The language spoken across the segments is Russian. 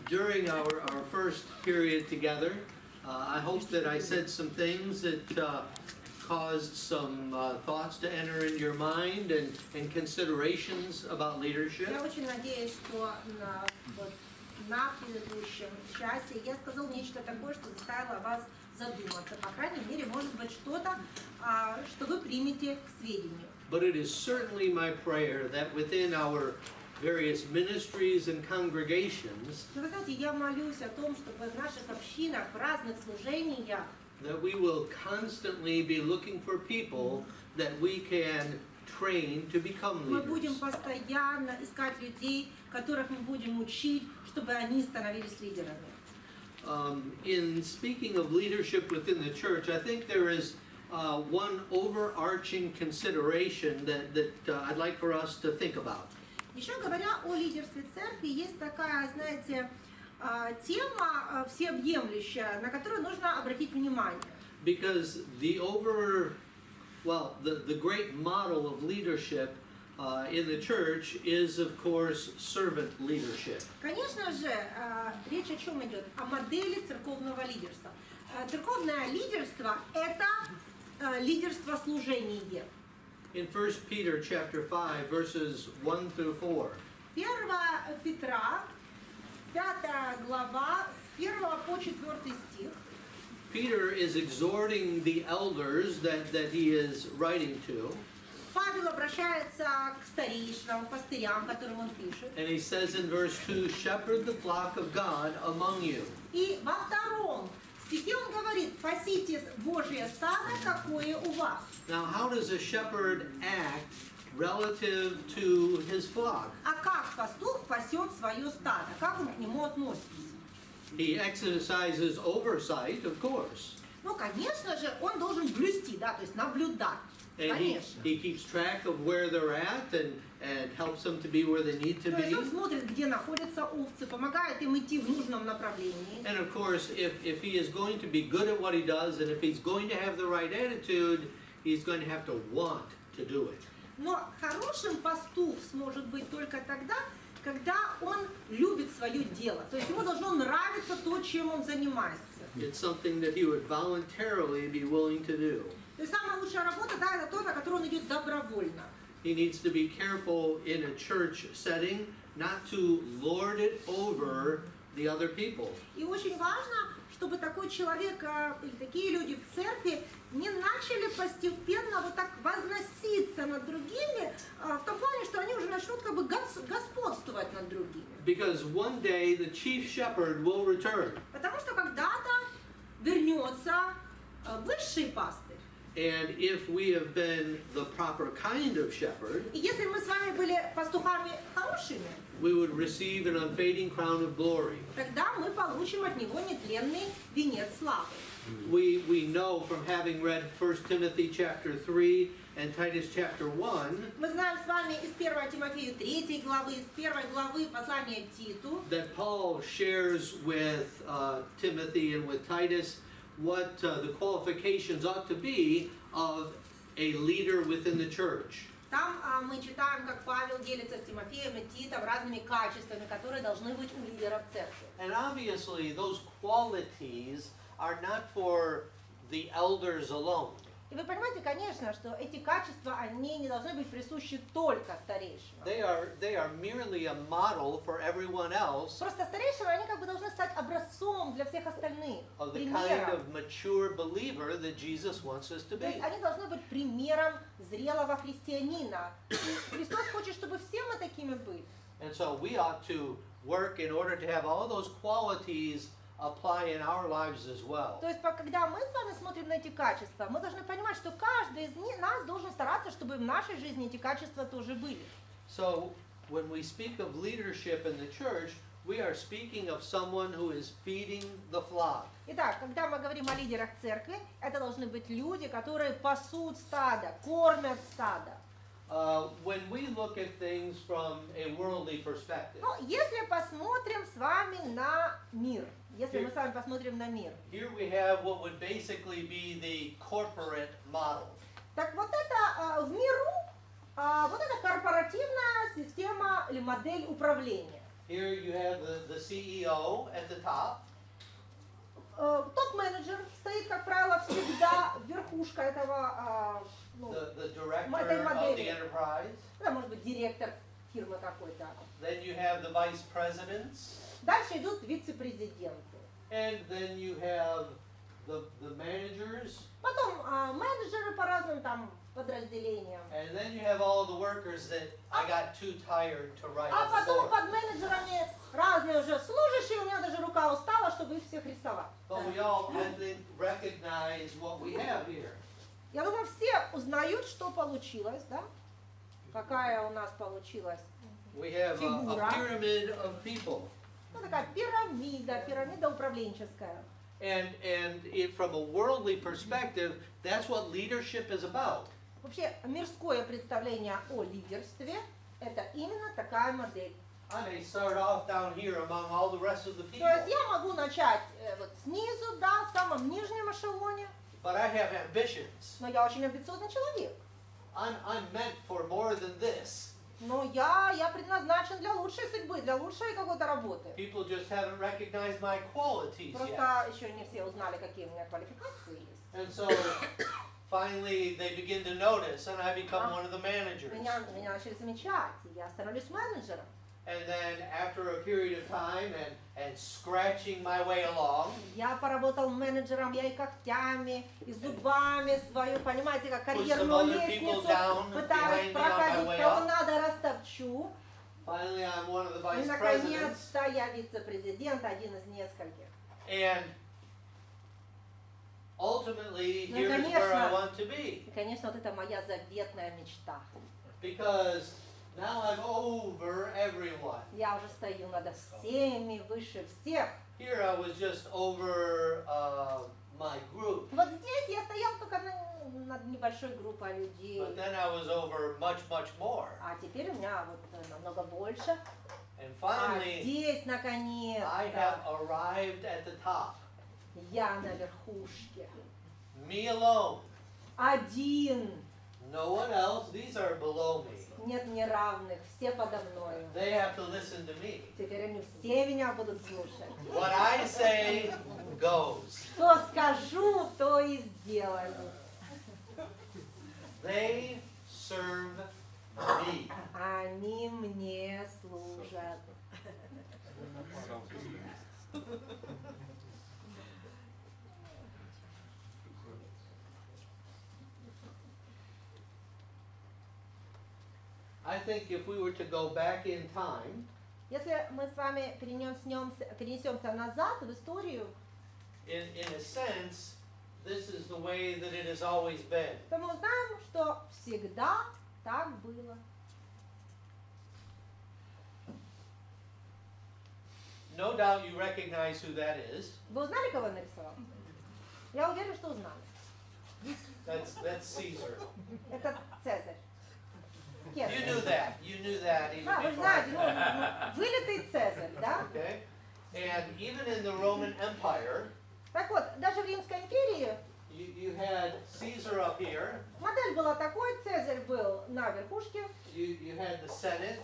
during our first period together, I hope that I said some things that caused some thoughts to enter in your mind and considerations about leadership. Я очень надеюсь, что на предыдущем часе я сказал нечто такое, что заставило вас задуматься. По крайней мере, может быть, что-то, что вы примете к сведению. But it is certainly my prayer that within our various ministries and congregations, Но вы знаете, я молюсь о том, чтобы в наших общинах, в разных служениях, that we will constantly be looking for people that we can train to become мы будем leaders. постоянно искать людей, которых мы будем учить, чтобы они становились лидерами. In speaking of leadership within the church, I think there is one overarching consideration that I'd like for us to think about. Еще говоря о лидерстве церкви, есть такая, знаете, тема всеобъемлющая, на которую нужно обратить внимание. Because the great model of leadership in the church is, of course, servant leadership. Конечно же, речь о чем идет? О модели церковного лидерства. Церковное лидерство – это лидерство служения. In 1 Peter chapter 5, verses 1 through 4. 1 Петра, 5 глава, с 1 по 4 стих. Peter is exhorting the elders that he is writing to. Павел обращается к старейшинам, пастырям, которым он пишет. And he says in verse 2, shepherd the flock of God among you. И во втором стихе он говорит, пасите Божье стадо, какое у вас. Now, how does a shepherd act relative to his flock? А как пастух пасет свое стадо? Как он к нему относится? He exercises oversight, of course. Ну, конечно же, он должен блюсти, да, то есть наблюдать. And he keeps track of where they're at and helps them to be where they need to То есть be. он смотрит, где находятся овцы, помогает им идти в нужном направлении. And of course, if he is going to be good at what he does, and if he's going to have the right attitude, he's going to have to want to do it. Но хорошим пастух сможет быть только тогда, когда он любит свое дело. То есть ему должно нравиться то, чем он занимается. It's something that he would voluntarily be willing to do. То есть самая лучшая работа, да, это то, на которую он идет добровольно. He needs to be careful in a church setting not to lord it over the other people. И очень важно, чтобы такой человек или такие люди в церкви не начали постепенно вот так возноситься над другими, в том плане, что они уже начнут как бы господствовать над другими. Because one day the chief shepherd will return. Потому что когда-то вернется высший пастырь. And if we have been the proper kind of shepherd, И если мы с вами были пастухами хорошими, we would receive an unfading crown of glory. тогда мы получим от него нетленный венец славы. We know from having read 1 Timothy chapter 3 and Titus chapter 1 Мы знаем с вами из 1 Тимофею 3 главы, из 1 главы послания к Титу, that Paul shares with Timothy and with Titus what the qualifications ought to be of a leader within the church. Там мы читаем, как Павел делится с Тимофеем и Титом разными качествами, которые должны быть у лидеров церкви. And obviously those qualities are not for the elders alone. И вы понимаете, конечно, что эти качества, они не должны быть присущи только старейшинам. They are merely a model for everyone else Просто старейшины, они как бы должны стать образцом для всех остальных, of the kind примером. of mature believer that Jesus wants us to То есть be. они должны быть примером зрелого христианина. И Христос хочет, чтобы все мы такими были. And so we ought to work in order to have all those qualities apply in our lives as well. То есть, когда мы с вами смотрим на эти качества, мы должны понимать, что каждый из нас должен стараться, чтобы в нашей жизни эти качества тоже были. So when we speak of leadership in the church, we are speaking of someone who is feeding the flock. Итак, когда мы говорим о лидерах церкви, это должны быть люди, которые пасут стадо, кормят стадо. When we look at things from a worldly perspective, Но если посмотрим с вами на мир, если мы с вами посмотрим на мир, here we have what would basically be the corporate model. так вот это в миру, вот это корпоративная система или модель управления. Here you have the CEO at the top. Топ-менеджер стоит, как правило, всегда верхушка этого, The director этой of the модели. enterprise. Это может быть директор фирмы какой-то. Then you have the vice presidents. Дальше идут вице-президенты. And then you have the managers. Потом менеджеры по разным там подразделениям. And then you have all the workers that I got too tired to write А on the потом board. под менеджерами разные уже служащие, у меня даже рука устала, чтобы их всех рисовать. But we all, I think, recognize what we have here. Я думаю, все узнают, что получилось, да? Какая у нас получилась We have a фигура. pyramid of people. Ну, такая пирамида управленческая. And from a worldly perspective, that's what leadership is about. Вообще, мирское представление о лидерстве – это именно такая модель. I may start off down here among all the rest of the То people, есть я могу начать вот снизу, да, в самом нижнем эшелоне, but I have ambitions. но я очень амбициозный человек. I'm meant for more than this. Но я предназначен для лучшей судьбы, для лучшей какой-то работы. People just haven't recognized my qualities yet. Просто еще не все узнали, какие у меня квалификации есть. And so finally they begin to notice, and I become one of the managers. Меня начали замечать, и я становлюсь менеджером. And then after a period of time and scratching my way along, Я поработал менеджером, я и когтями, и зубами свою, понимаете, как some карьерную other people лестницу down пытаюсь behind me on my проходить, way кого up. надо растопчу. Finally I'm one of the И vice presidents. наконец-то я вице-президент, один из нескольких. And ultimately, Ну, here's where I конечно. want to be. И, конечно, вот это моя заветная мечта. Because now I'm over everyone. Я уже стою над всеми, выше всех. Here I was just over my group. Вот здесь я стоял только над небольшой группой людей. But then I was over much, much more. А теперь у меня вот намного больше. And А finally, здесь, I have наконец-то, arrived at the top. я на верхушке. Me alone. Один. No one else. These are below me. Нет мне равных, все подо мною. They have to listen to me. Теперь они все меня будут слушать. What I say goes. Что скажу, то и сделаю. They serve me. Они мне служат. I think if we were to go back in time, Если мы с вами перенесемся назад в историю, in a sense, this is the way that it has always been. то мы узнаем, что всегда так было. No doubt you recognize who that is. Вы узнали, кого я нарисовал? Я уверена, что узнали. That's Caesar. Это Цезарь. You knew that. You knew that even Да, вы before I знаете, вылитый Цезарь, да? Okay? And even in the Roman Empire, Так вот, даже в Римской империи you had Caesar up here, модель была такой, Цезарь был на верхушке, you had the Senate,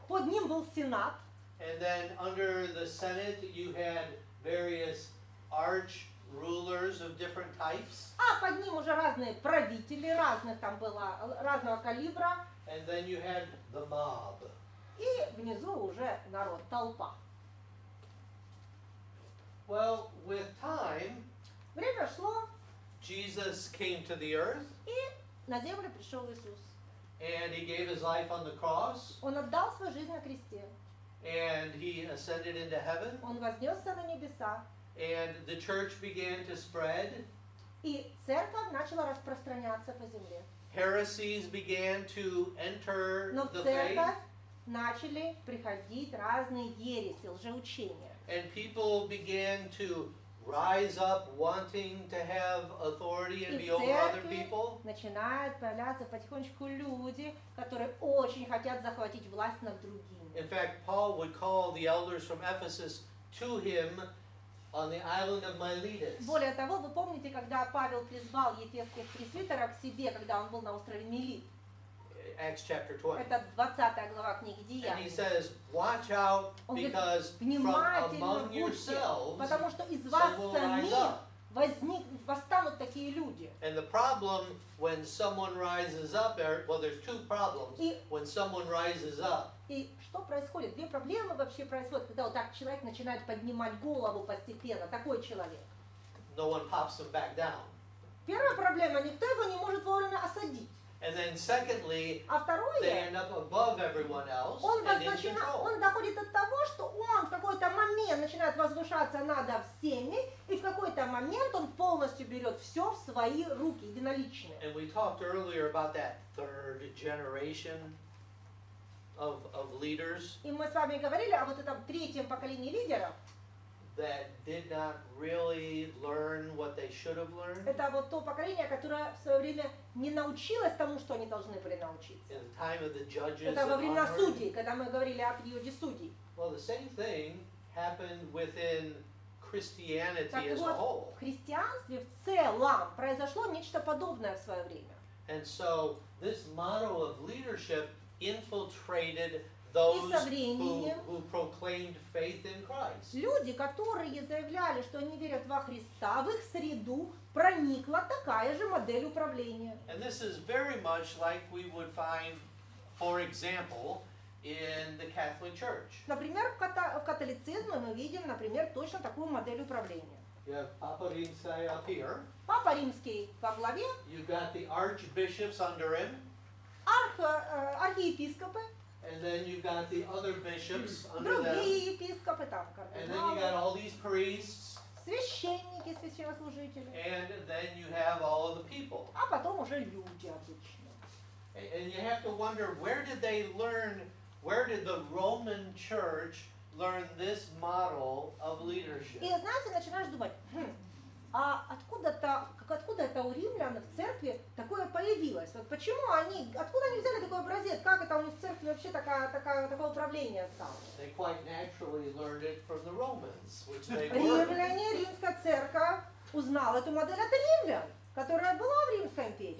под ним был Сенат, and then under the Senate you had various arch rulers of different types, а под ним уже разные правители, разных там было, разного калибра, and then you had the mob. и внизу уже народ, толпа. Well, with time, Время шло, Jesus came to the earth, и на землю пришел Иисус. and he gave his life on the cross, Он отдал свою жизнь на кресте. and he ascended into heaven, Он вознесся на небеса. and the church began to spread. И церковь начала распространяться по земле. Heresies began to enter Но в the faith, церковь начали приходить разные ереси, лжеучения. and people began to rise up wanting to have authority and И be в over other церкви people. начинают появляться потихонечку люди, которые очень хотят захватить власть над другими. In fact, Paul would call the elders from Ephesus to him on the island of Miletus. Более того, вы помните, когда Павел призвал ефесских пресвитеров к себе, когда он был на острове Милит. Acts chapter 20. Это 20 глава книги And he Деяний. says, watch out Он говорит, because from внимательно among будьте, yourselves потому что из вас some will rise самих up. восстанут такие люди. And the problem when someone rises up, well, there's two problems. When someone rises up, И что происходит? Две проблемы вообще происходят, когда вот так человек начинает поднимать голову постепенно, такой человек. no one pops him back down. Первая проблема, никто его не может вовремя осадить. And then secondly, А they второе, end up above everyone else он and in control. доходит от того, что он в какой-то момент начинает возвышаться над всеми, и в какой-то момент он полностью берет все в свои руки, единоличные. And we talked earlier about that third generation of leaders И мы с вами говорили о вот этом третьем поколении лидеров. that did not really learn what they should have learned. Это вот то поколение, которое в свое время не научилось тому, что они должны были научиться. In the time of the judges Это во and времена onward. судей, когда мы говорили о периоде судей. Well, the same thing happened within Christianity Так as a вот, whole. в христианстве в целом произошло нечто подобное в свое время. And so this model of leadership infiltrated those со временем who proclaimed faith in Christ. Люди, которые заявляли, что они верят во Христа, в их среду проникла такая же модель управления. And this is very much like we would find, for example, in the Catholic Church. Например, в католицизме мы видим, например, точно такую модель управления. You have Papa Rimsky up here. Папа Римский во главе, You've got the archbishops under him. архиепископы, And then you've got the other bishops under them. другие епископы, там, And then you got кардиналы, all these priests. священники, священнослужители, And then you have all of the people. а потом уже люди обычно. And you have to wonder, where did they learn, where did the Roman Church learn this model of leadership? И знаете, начинаешь думать, а откуда это у римлян в церкви такое появилось? Вот почему откуда они взяли такой образец? Как это у них в церкви вообще такое управление стало? They quite naturally learned it from the Romans, which they were. Римляне, римская церковь узнала эту модель от римлян, которая была в Римской империи.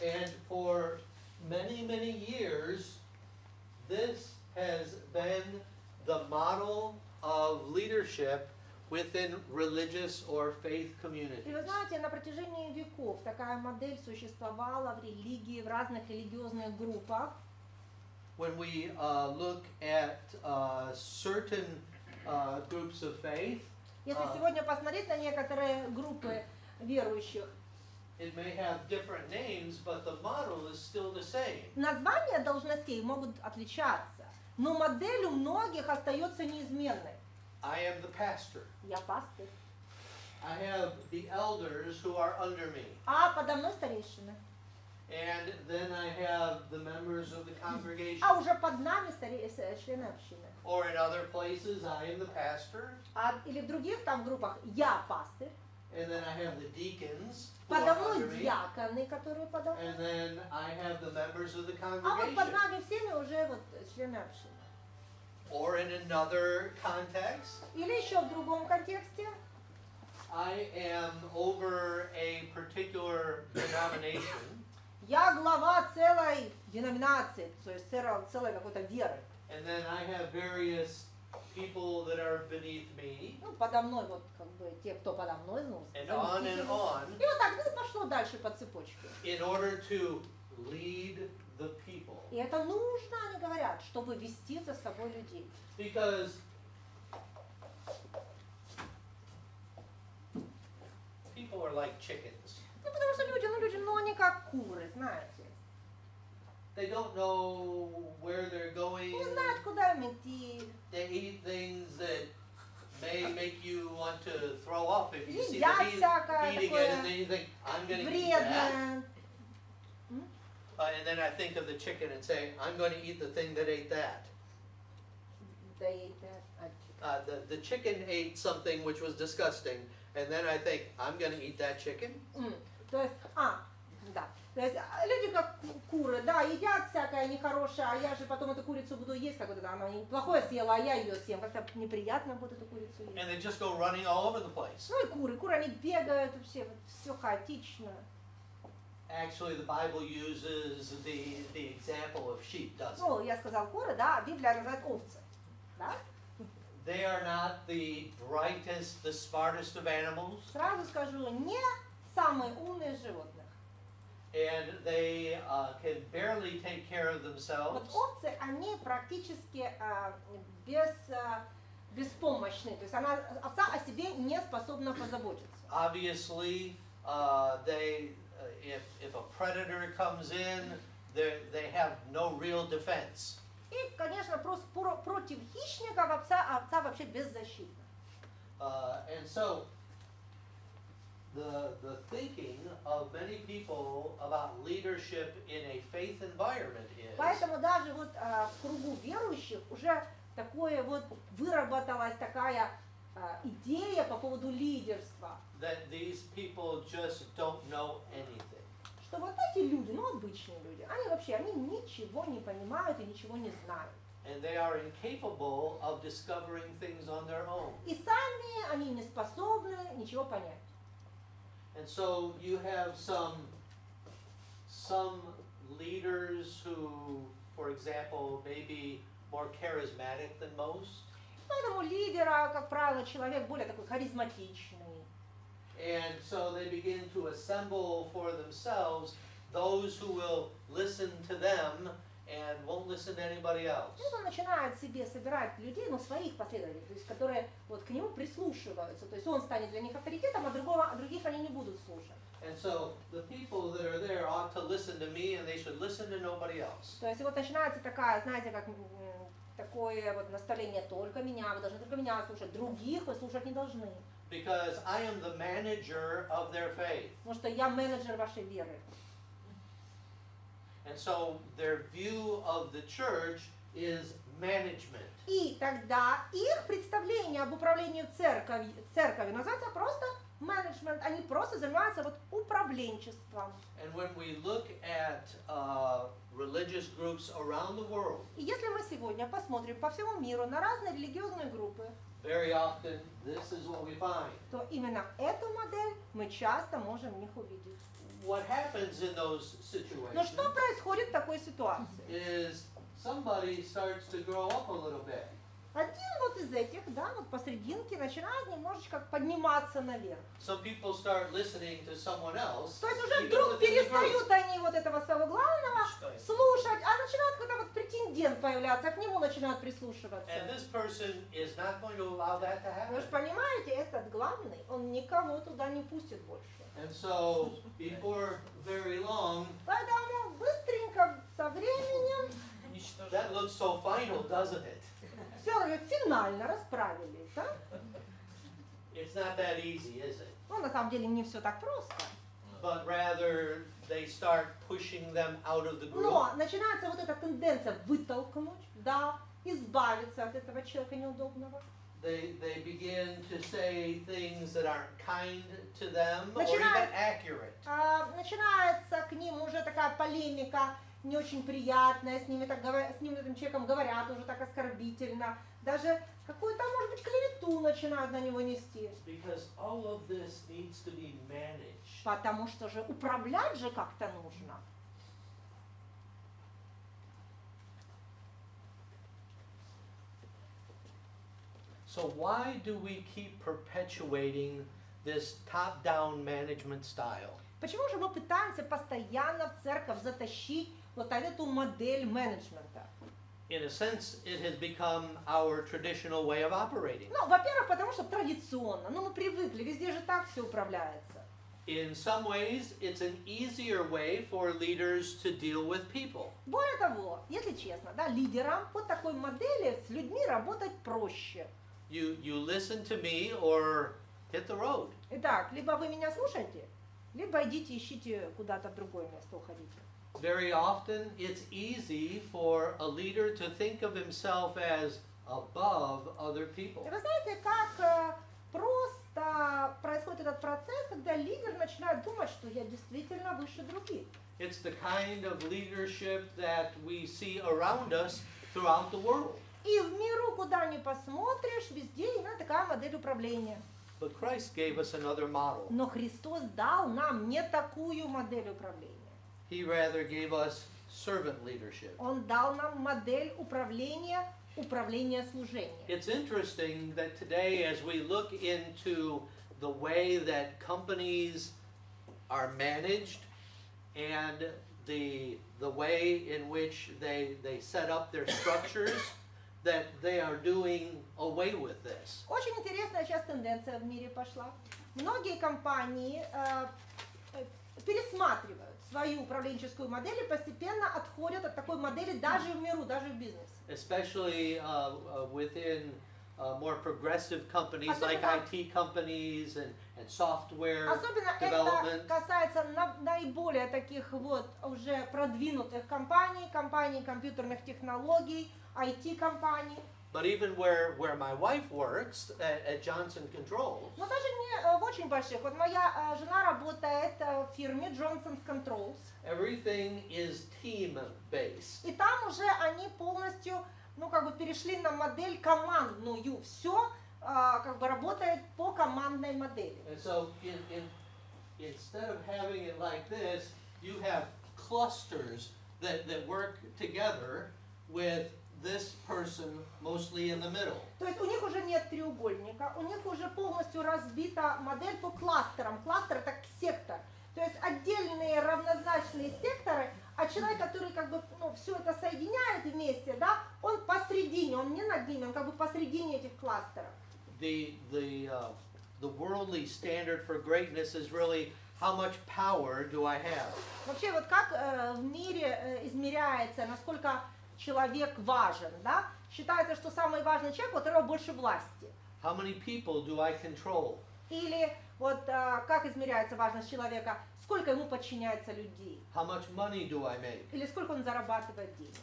And for many, many years, this has been the model of leadership within religious or faith И вы communities. знаете, на протяжении веков такая модель существовала в религии, в разных религиозных группах. When we look at certain groups of faith, Если сегодня посмотреть на некоторые группы верующих, it may have different names, but the model is still the same. названия должностей могут отличаться, но модель у многих остается неизменной. I am the pastor. Я пастырь, I have the elders who are under me. а подо мной старейшины, And then I have the members of the congregation. а уже под нами члены общины. Or in other places, I am the pastor. Или в других там группах я пастырь, And then I have the deacons who подо are under мной me. диаконы, которые подо мной, And then I have the members of the а вот под congregation. нами всеми уже вот члены общины. Or in another context, Или еще в другом контексте, I am over a particular denomination. я глава целой деноминации, то есть целой какой-то веры. And then I have various people that are beneath me. Ну, подо мной вот как бы те, кто подо мной, ну, And on and on. И вот так, ну, пошло дальше по цепочке. In order to lead the people. И это нужно, они говорят, чтобы вести за собой людей. Because people are like chickens. Ну, потому что люди, они как куры, знаете. They don't know where they're going. Не знают, куда им идти. They eat things that may make you want to throw up if you see Едят them всякое eating it, and then you think, I'm going to eat that. Вредное. And then I think of the chicken and say, I'm going to eat the thing that ate that. The chicken ate something which was disgusting, and then I think, I'm going to eat that chicken. То есть, да. То есть люди как куры, да, едят всякое нехорошее, а я же потом эту курицу буду есть, как вот она неплохое съела, а я ее съем. Как-то неприятно будет эту курицу есть. And they just go running all over the place. Ну и куры, они бегают вообще, вот, все хаотично. Actually, the Bible uses the example of sheep, doesn't it? Ну, я сказал куры, да, Библия называет овцы. Да? They are not the brightest, the smartest of animals, Сразу скажу, не самые умные из животных. and they can barely take care of themselves. Вот овцы, они практически беспомощны. То есть овца о себе не способна позаботиться. Obviously, if a predator comes in, they have no real defense. И, конечно, просто против хищников овца вообще беззащитна. And so, the thinking of many people about leadership in a faith environment is Поэтому даже вот в кругу верующих уже такое вот выработалась такая идея по поводу лидерства. that these people just don't know anything. Что вот эти люди, ну обычные люди, они ничего не понимают и ничего не знают. And they are incapable of discovering things on their own. И сами они не способны ничего понять. And so you have some leaders who, for example, may be more charismatic than most. Поэтому лидера, как правило, человек более такой харизматичный. And so they begin to assemble for themselves those who will listen to them and won't listen to anybody else. И он начинает себе собирать людей, ну, своих последователей, то есть, которые вот к нему прислушиваются. То есть он станет для них авторитетом, а других они не будут слушать. And so the people that are there ought to listen to me and they should listen to nobody else. То есть вот начинается такая, знаете, как такое вот наставление: только меня, вы должны только меня слушать, других вы слушать не должны. Because I am the manager of their faith. Потому что я менеджер вашей веры. And so their view of the church is management. И тогда их представление об управлении церковью называется просто менеджмент. Они просто занимаются вот управленчеством. And when we look at religious groups around the world, И если мы сегодня посмотрим по всему миру на разные религиозные группы, very often this is what we find. то именно эту модель мы часто можем в них увидеть. What happens in those situations Но что происходит в такой ситуации? is somebody starts to grow up a little bit. Один вот из этих, да, вот посерединке начинает немножечко подниматься наверх. Some people start listening to someone else. То есть уже even вдруг within the group. перестают они вот этого своего главного слушать, а начинает какой-то вот претендент появляться, к нему начинают прислушиваться. And this person is not going to allow that to Вы happen. же понимаете, этот главный, он никого туда не пустит больше. And so, before very long, Поэтому быстренько, со временем, that looks so final, doesn't it? все финально расправились, да? It's not that easy, is it? Ну, на самом деле, не все так просто. But rather, they start pushing them out of the group. Но начинается вот эта тенденция вытолкнуть, да, избавиться от этого человека неудобного. They begin to say things that aren't kind to them or even accurate. Начинается к ним уже такая полемика не очень приятная, с ним этим человеком говорят уже так оскорбительно, даже какую-то, может быть, клевету начинают на него нести. Because all of this needs to be managed. Потому что же управлять же как-то нужно. So why do we keep perpetuating this top-down management style? Почему же мы пытаемся постоянно в церковь затащить вот эту модель менеджмента? In a sense, it has become our traditional way of operating. Ну, во-первых, потому что традиционно, ну мы привыкли, везде же так все управляется. In some ways, it's an easier way for leaders to deal with people. Более того, если честно, да, лидерам по такой модели с людьми работать проще. You listen to me or hit the road. Итак, либо вы меня слушаете, либо идите ищите куда-то в другое место, уходите. Very often, it's easy for a leader to think of himself as above other people. И вы знаете, как просто происходит этот процесс, когда лидер начинает думать, что я действительно выше других. It's the kind of leadership that we see around us throughout the world. И в миру, куда ни посмотришь, везде именно такая модель управления. But Christ gave us another model. Но Христос дал нам не такую модель управления. He rather gave us servant leadership. Он дал нам модель управления служения. It's interesting that today, as we look into the way that companies are managed and the way in which they set up their structures, that they are doing away with this. Очень интересная сейчас тенденция в мире пошла. Многие компании пересматривают свою управленческую модель и постепенно отходят от такой модели даже в миру, даже в бизнесе. Especially within more progressive companies like IT companies and software development. Это касается наиболее таких вот уже продвинутых компаний компьютерных технологий, IT-компаний. But even where my wife works at Johnson Controls, Но даже не в очень больших. Вот моя жена работает в фирме Johnson Controls. everything is team-based. И там уже они полностью, перешли на модель командную. Все работает по командной модели. And so instead of having it like this, you have clusters that work together with this person mostly in the middle. То есть у них уже нет треугольника, у них уже полностью разбита модель по кластерам. Кластер это сектор. То есть отдельные равнозначные секторы, а человек, который все это соединяет вместе, да, он посредине, он не над ними, он посредине этих кластеров. The worldly standard for greatness is really how much power do I have? Вообще вот как в мире измеряется, насколько человек важен, да? Считается, что самый важный человек, у которого больше власти. How many people do I control? Или вот как измеряется важность человека, сколько ему подчиняется людей. How much money do I make? Или сколько он зарабатывает денег.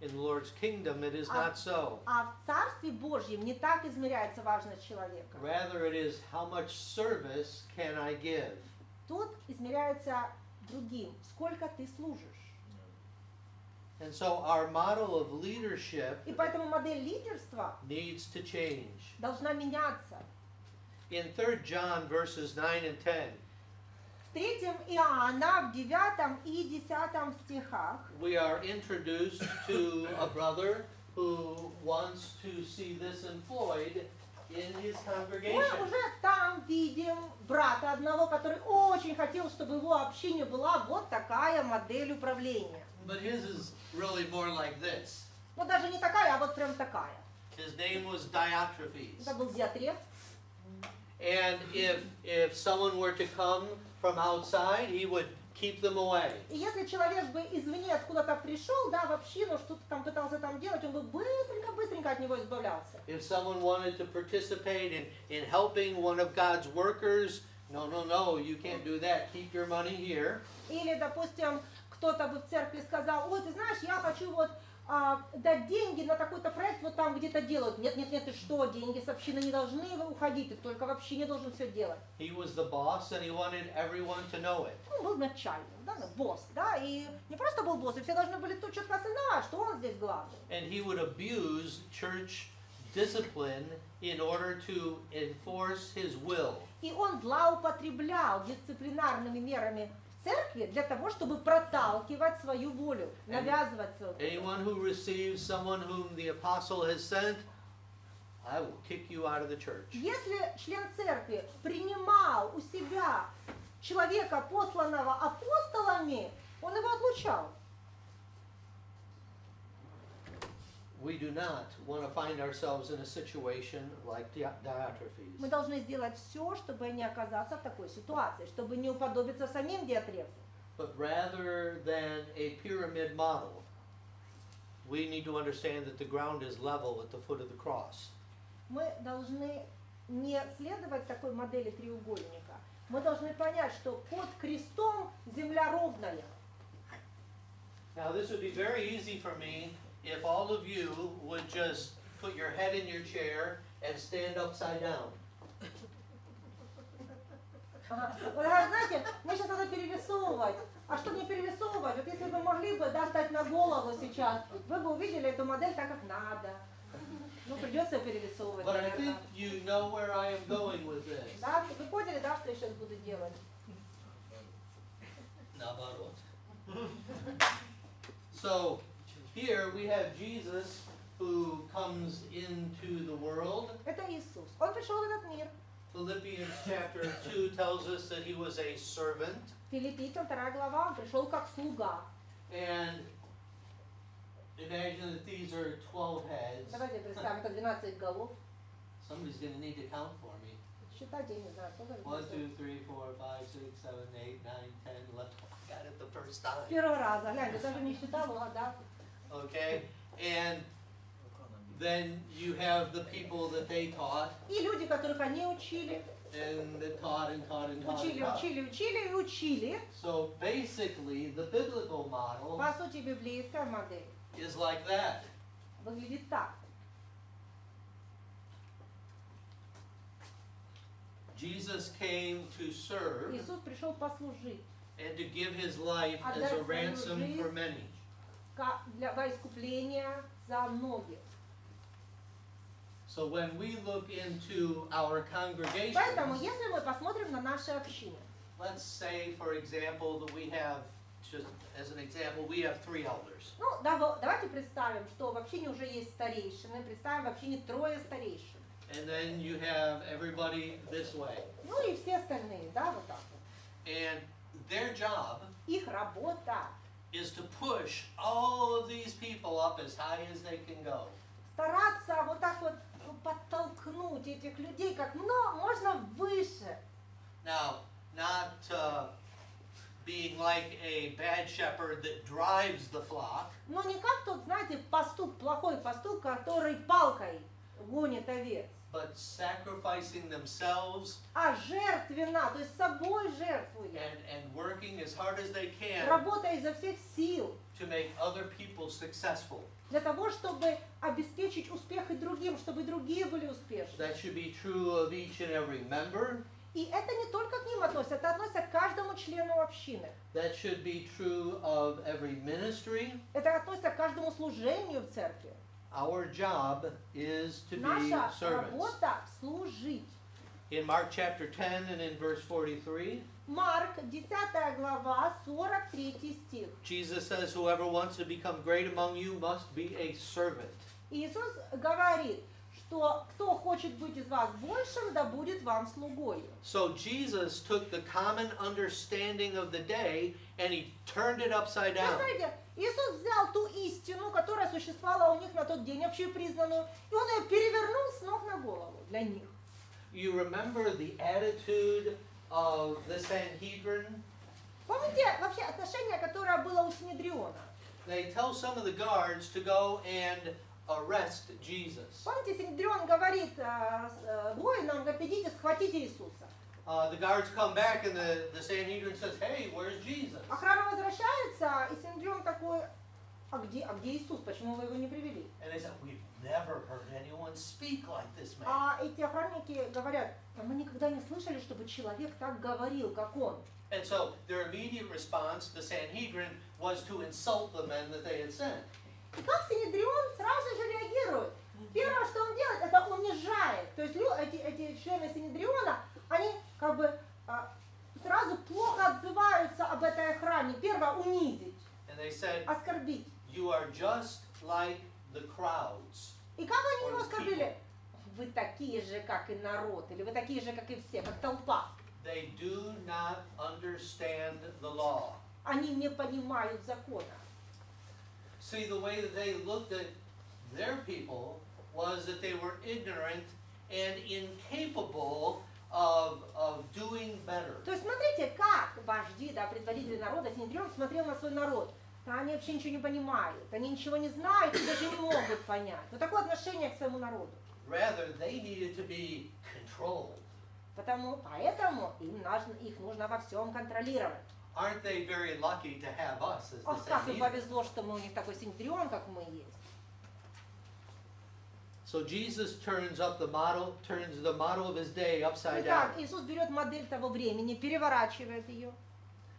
In the Lord's kingdom, it is not so. А в Царстве Божьем не так измеряется важность человека. Rather, it is how much service can I give? Тут измеряется другим, сколько ты служишь. And so our model of leadership И поэтому модель лидерства needs to change. должна меняться. In 3 John verses 9 and 10, В 3 Иоанна, в 9 и 10 стихах we are introduced to a brother who wants to see this employed in his мы congregation. уже там видим брата одного, который очень хотел, чтобы его общине была вот такая модель управления. But his is really more like this. Ну даже не такая, а вот прям такая. His name was Diotrephes. Это был Диатреф. And if someone were to come from outside, he would keep them away. И если человек бы извне откуда-то пришел, да, в общину, что-то там пытался там делать, он бы быстренько от него избавлялся. If someone wanted to participate in helping one of God's workers, no, you can't do that. Keep your money here. Или, допустим, кто-то бы в церкви сказал: ой, ты знаешь, я хочу вот дать деньги на такой-то проект, вот там где-то делают. Нет, ты что, деньги с общины не должны уходить, ты только в общине должен все делать. He was the boss and he wanted everyone to know it. Он был начальник, да, босс, да, и не просто был босс, и все должны были тут четко осознавать, что он здесь главный. And he would abuse church discipline in order to enforce his will. И он злоупотреблял дисциплинарными мерами в церкви для того, чтобы проталкивать свою волю, навязывать свою волю. Anyone who receives someone whom the apostle has sent, I will kick you out of the church. Если член церкви принимал у себя человека, посланного апостолами, он его отлучал. We do not want to find ourselves in a situation like Diotrephes. Мы должны сделать все, чтобы не оказаться в такой ситуации, чтобы не уподобиться самим Диатрефу. But rather than a pyramid model, we need to understand that the ground is level at the foot of the cross. Мы должны не следовать такой модели треугольника. Мы должны понять, что под крестом земля ровная. Now this would be very easy for me if all of you would just put your head in your chair and stand upside down. Вот, знаете, мне сейчас надо перерисовывать. А чтобы не перерисовывать, вот если вы могли бы достать на голову сейчас, вы бы увидели эту модель так, как надо. Ну, придется перерисовывать. But I think you know where I am going with this. Да, вы поняли, да, что я сейчас буду делать? Наоборот. So here we have Jesus who comes into the world. Это Иисус. Он пришел в этот мир. Philippians chapter 2 tells us that he was a servant. Филиппийцам 2 глава, он пришел как слуга. And imagine that these are 12 heads. Давайте представим, это 12 голов. Somebody's going to need to count for me. Считать, я не знаю, сколько 1, 2, 3, 4, 5, 6, 7, 8, 9, 10, 11. I got it the first time. Первого раза, глянь, я даже не считала, да. Okay? And then you have the people that they taught. И люди, которых они учили. And they taught and taught and taught. Учили, учили, учили и учили. So basically, the biblical model По сути, библейская модель is like that. выглядит так. Jesus came to serve Иисус пришел послужить and to give his life as a ransom for many. во искупление за многих. So when we look into our congregation, Поэтому, если мы посмотрим на наши общины, let's say, for example, that we have, just as an example, we have 3 elders. ну, давайте представим, что в общине уже есть старейшины, представим в общине 3 старейшин. And then you have everybody this way. Ну и все остальные, да, вот так вот. And their job Их работа is to push all of these people up as high as they can go. стараться вот так вот подтолкнуть этих людей как можно выше. Now, not being like a bad shepherd that drives the flock, Но не как тот, знаете, пастух, плохой пастух, который палкой гонит овец, but sacrificing themselves а жертвенно, то есть собой жертвуя, and working as hard as they can работая изо всех сил to make other people successful. для того, чтобы обеспечить успех и другим, чтобы и другие были успешны. That should be true of each and every member. И это не только к ним относится, это относится к каждому члену общины. That should be true of every ministry. Это относится к каждому служению в церкви. Our job is to be Наша servants. работа служить. In Mark chapter 10 and in verse 43, Марк, 10 глава, 43 стих. Jesus says, whoever wants to become great among you must be a servant. Иисус говорит, что кто хочет быть из вас большим, да будет вам слугою. So Jesus took the common understanding of the day and he turned it upside down. Смотрите, Иисус взял ту истину, которая существовала у них на тот день, общепризнанную, и Он ее перевернул с ног на голову для них. You remember the attitude of the Sanhedrin? Помните вообще отношение, которое было у Синедриона? They tell some of the guards to go and arrest Jesus. Помните, Синедрион говорит воинам, говорит, идите, схватите Иисуса. The guards come back and the Sanhedrin says, hey, where's Jesus? Охрана возвращается, и Синедрион такой, а где Иисус, почему вы его не привели? And they said, we've never heard anyone speak like this man. А эти охранники говорят, мы никогда не слышали, чтобы человек так говорил, как он. And so their immediate response, the Sanhedrin, was to insult the men that they had sent. И как Синедрион сразу же реагирует? Первое, что он делает, это унижает. То есть эти члены Синедриона, они как бы сразу плохо отзываются об этой охране. Первое, унизить, And they said, оскорбить. you are just like the crowds. И как они его оскорбили? Вы такие же, как и народ, или вы такие же, как и все, как толпа. They do not understand the law. Они не понимают закона. See, the way that they looked at their people was that they were ignorant and incapable of doing better. То есть смотрите, как вожди, да, предводители народа, Синедрион смотрел на свой народ. Да, они вообще ничего не понимают, они ничего не знают и даже не могут понять. Вот такое отношение к своему народу. Rather, they needed to be controlled. Поэтому их нужно во всем контролировать. Aren't they very lucky to have us as the Ох, как им Sanhedrin? повезло, что мы у них такой Синедрион, как мы есть. So Jesus turns the model of his day upside Итак, down. Иисус берет модель того времени, переворачивает ее.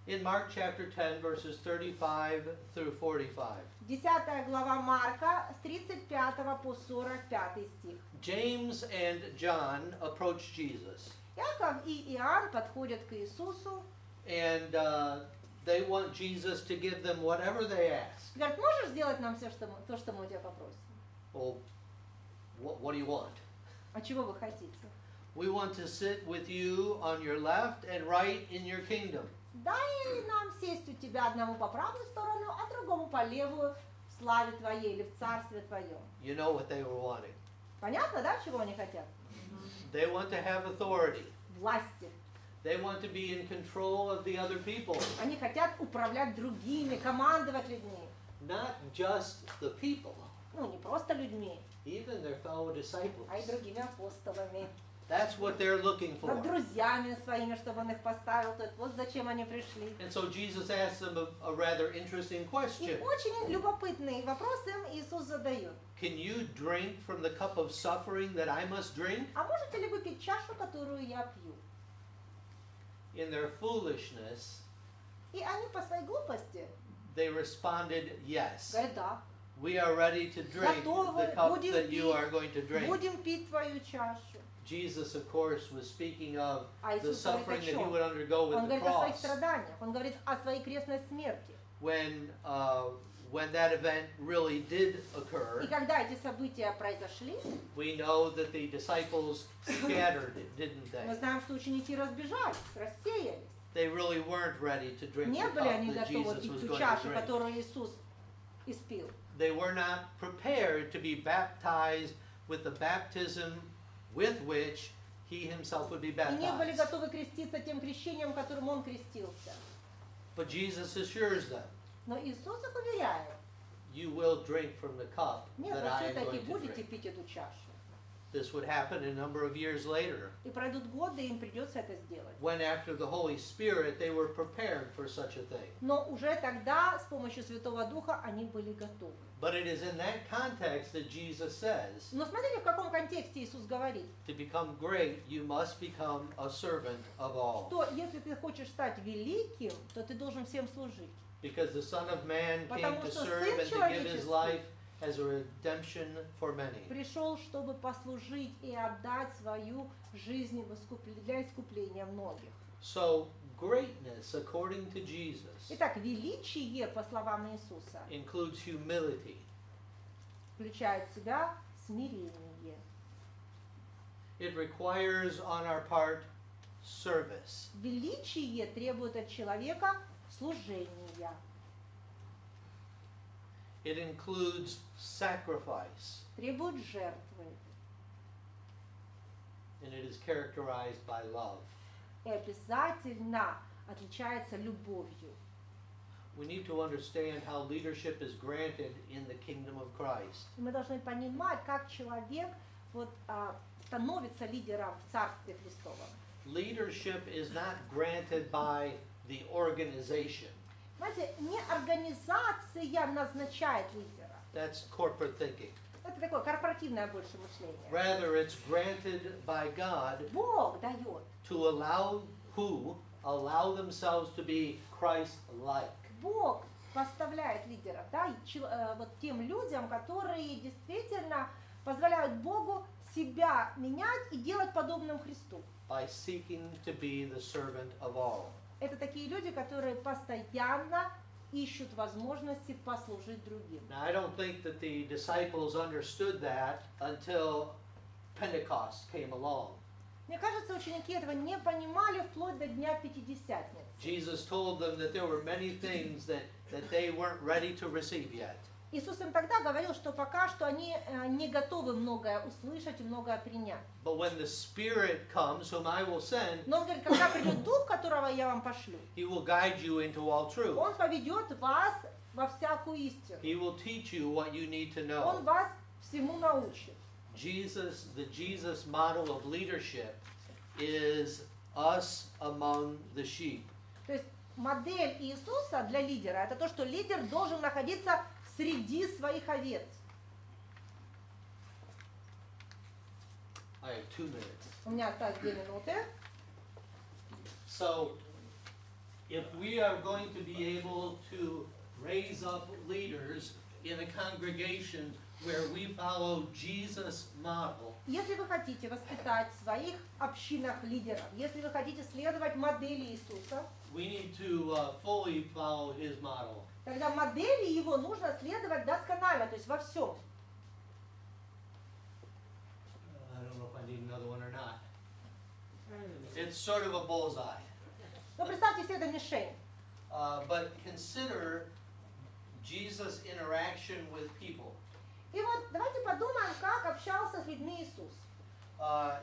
In Mark chapter 10, verses 35 through 45. 10 глава Марка, с 35 по 45 стих. James and John approach Jesus. Иаков и Иоанн подходят к Иисусу. And they want Jesus to give them whatever they ask. Говорят, можешь сделать нам все, то, что мы у тебя попросим? Well, what do you want? А чего вы хотите? We want to sit with you on your left and right in your kingdom. Дай нам сесть у тебя одному по правую сторону, а другому по левую в славе твоей или в царстве твоем. You know what they were wanting. Понятно, да, чего они хотят? They want to have authority. Власти. They want to be in control of the other people. Они хотят управлять другими, командовать людьми. Not just the people, Ну, не просто людьми, even their fellow disciples. а и другими апостолами. That's what they're looking for. Над друзьями своими, чтобы он их поставил. То есть вот зачем они пришли. And so Jesus asked them a rather interesting И question. очень любопытный вопрос им Иисус задает. Can you drink from the cup of suffering that I must drink? А можете ли вы пить чашу, которую я пью? In their foolishness, И они по своей глупости they responded, yes. говорят, да, We are ready to drink готовы, the cup будем that you are going to пить, drink. будем пить твою чашу. Jesus, of course, was speaking of А the Иисус говорит suffering о that he чем? would undergo with Он the говорит о своих cross. страданиях, он говорит о своей крестной смерти. When that event really did occur, И когда эти события произошли, we know that the disciples scattered, didn't мы they? знаем, что ученики разбежались, рассеялись. They really weren't ready to drink the Не cup были они that готовы Jesus пить was ту going to чашу, drink. которую Иисус испил. They were not prepared to be baptized with the baptism with which he himself would be И не были baptized. готовы креститься тем крещением, которым он крестился. But Jesus assures them, Но Иисус их уверяет, you will drink from the cup нет, that вы I am все-таки going to будете drink. пить эту чашу. This would happen a number of years later, И пройдут годы, и им придется это сделать. when after the Holy Spirit they were prepared for such a thing. Но уже тогда, с помощью Святого Духа, они были готовы. But it is in that context that Jesus says, Но смотрите, в каком контексте Иисус говорит, to become great, you must become a servant of all. что если ты хочешь стать великим, то ты должен всем служить. Because the Son of Man came Потому to что serve Сын and to give his Человеческий life as a redemption for many. Пришел, чтобы послужить и отдать свою жизнь для искупления многих. So, greatness, according to Jesus, Итак, величие, по словам Иисуса, includes humility. включает в себя смирение. It requires on our part service. Величие требует от человека служения. It includes sacrifice, Требует жертвы. and it is characterized by love. И обязательно отличается любовью. We need to understand how leadership is granted in the kingdom of Christ. И мы должны понимать, как человек становится лидером в Царстве Христовом. Leadership is not granted by the organization. Знаете, не организация назначает лидера. That's corporate thinking. Это такое корпоративное больше мышление. Rather, it's granted by God Бог дает. to allow themselves to be Christ-like. Бог поставляет лидера, да, вот тем людям, которые действительно позволяют Богу себя менять и делать подобным Христу. By seeking to be the servant of all. Это такие люди, которые постоянно ищут возможности послужить другим. Now, I don't think that the disciples understood that until Pentecost came along. Мне кажется, ученики этого не понимали вплоть до Дня Пятидесятницы. Jesus told them that there were many things that they weren't ready to receive yet. Иисус им тогда говорил, что пока что они не готовы многое услышать и многое принять. But when the Spirit comes, whom I will send, Но он говорит, когда придет Дух, которого я вам пошлю, He will guide you into all truth. Он поведет вас во всякую истину. He will teach you what you need to Он know. вас всему научит. The Jesus model of leadership is us among the sheep. То есть модель Иисуса для лидера — это то, что лидер должен находиться среди своих овец. I have 2 minutes. У меня осталось 2 минуты. So, if we are going to be able to raise up leaders in a congregation, where we follow Jesus' model, Если вы хотите воспитать в своих общинах лидеров, если вы хотите следовать модели Иисуса, we need to fully follow his model. тогда модели его нужно следовать досконально, то есть во всем. I don't know if I need another one or not. It's sort of a bullseye. Но представьте себе, это мишень. But consider Jesus' interaction with people. И вот давайте подумаем, как общался с людьми Иисус.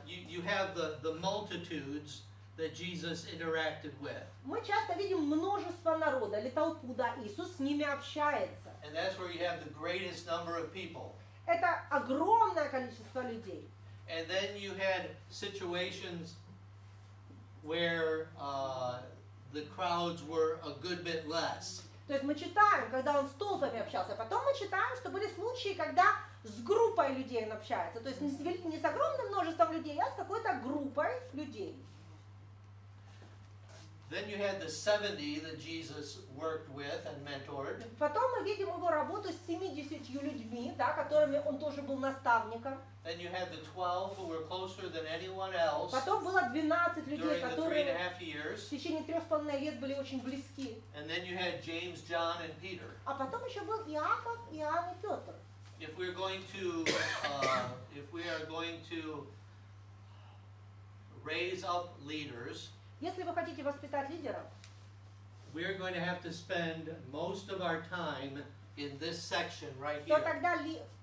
You have the multitudes that Jesus interacted with. Мы часто видим множество народа или толпу, да, Иисус с ними общается. And that's where you have the greatest number of people. Это огромное количество людей. And then you had situations where the crowds were a good bit less. То есть мы читаем, когда он с толпами общался, потом мы читаем, что были случаи, когда с группой людей он общается. То есть не с огромным множеством людей, а с какой-то группой людей. Then you had the 70 that Jesus worked with and mentored. Потом мы видим его работу с 70 людьми, да, которыми он тоже был наставником. Then you had the 12 who were closer than anyone else Потом было 12 людей, during the 3.5 которые в years. течение 3,5 лет были очень близки. And then you had James, John, and Peter. А потом еще был Иаков, Иоанн и Петр. If we are going to raise up leaders, Если вы хотите воспитать лидеров, we are going to have to spend most of our time in this section right то here. тогда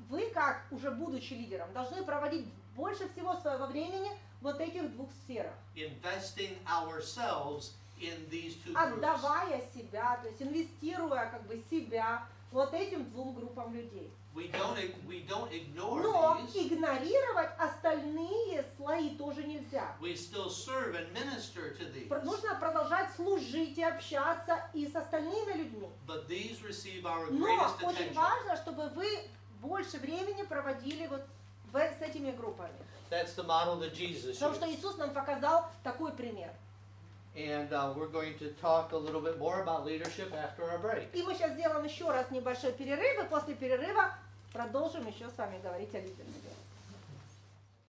вы, как уже будучи лидером, должны проводить больше всего своего времени в вот этих двух сферах. Investing ourselves in these two groups. Отдавая себя, то есть инвестируя как бы себя вот этим двум группам людей. We don't ignore Но these. игнорировать остальные слои тоже нельзя. We still serve and minister to these. Нужно продолжать служить и общаться и с остальными людьми. But these receive our Но greatest очень attention. важно, чтобы вы больше времени проводили вот с этими группами. That's the model that Jesus Потому что used. Иисус нам показал такой пример. And we're going to talk a little bit more about leadership after our break. И мы сейчас сделаем еще раз небольшой перерыв, и после перерыва продолжим еще с вами говорить о лидерстве.